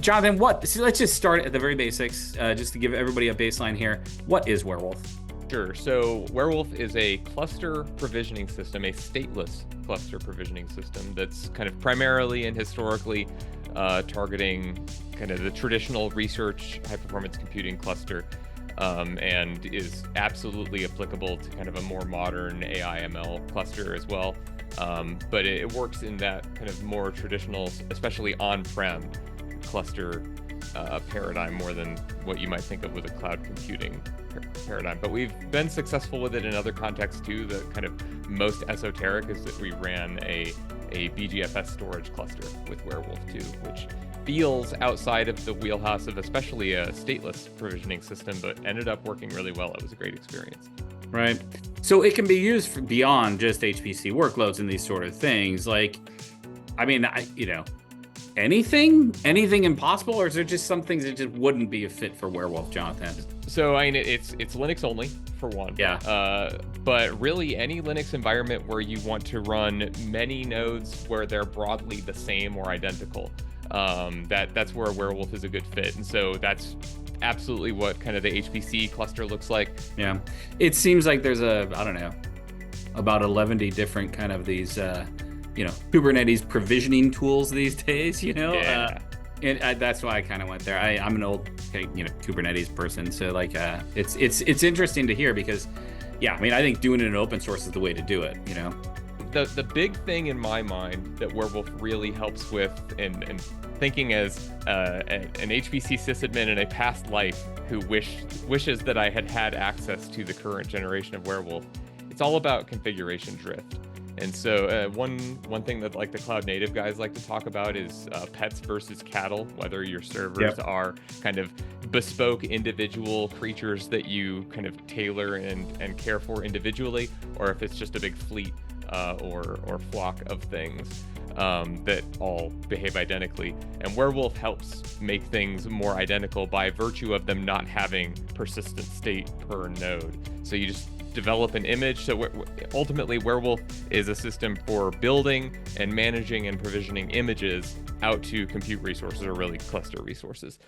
Jonathan, so let's just start at the very basics, just to give everybody a baseline here. What is Werewolf? Sure. So Warewulf is a cluster provisioning system, a stateless cluster provisioning system that's kind of primarily and historically targeting kind of the traditional research high-performance computing cluster, and is absolutely applicable to kind of a more modern AI ML cluster as well. But it works in that kind of more traditional, especially on-prem cluster paradigm more than what you might think of with a cloud computing paradigm. But we've been successful with it in other contexts too. The kind of most esoteric is that we ran a BGFS storage cluster with Warewulf 2, which feels outside of the wheelhouse of especially a stateless provisioning system, but ended up working really well. It was a great experience. Right. So it can be used for beyond just HPC workloads and these sort of things. Like, I mean, anything impossible, or is there just some things that just wouldn't be a fit for Werewolf, Jonathan? So I mean, it's Linux only for one. Yeah. But really, any Linux environment where you want to run many nodes where they're broadly the same or identical, that's where Werewolf is a good fit. And so that's absolutely what kind of the HPC cluster looks like. Yeah. It seems like there's about 11 different kind of these Kubernetes provisioning tools these days, Yeah. And that's why I kind of went there. I'm an old, Kubernetes person, so like, it's interesting to hear because, yeah, I mean, I think doing it in open source is the way to do it. The big thing in my mind that Warewulf really helps with, and thinking as an HPC sysadmin in a past life who wishes that I had access to the current generation of Warewulf, it's all about configuration drift. And so one thing that like the cloud native guys like to talk about is pets versus cattle, whether your servers are kind of bespoke individual creatures that you kind of tailor and care for individually, or if it's just a big fleet or flock of things that all behave identically. And Warewulf helps make things more identical by virtue of them not having persistent state per node. So you just develop an image. So ultimately, Warewulf is a system for building and managing and provisioning images out to compute resources, or really cluster resources.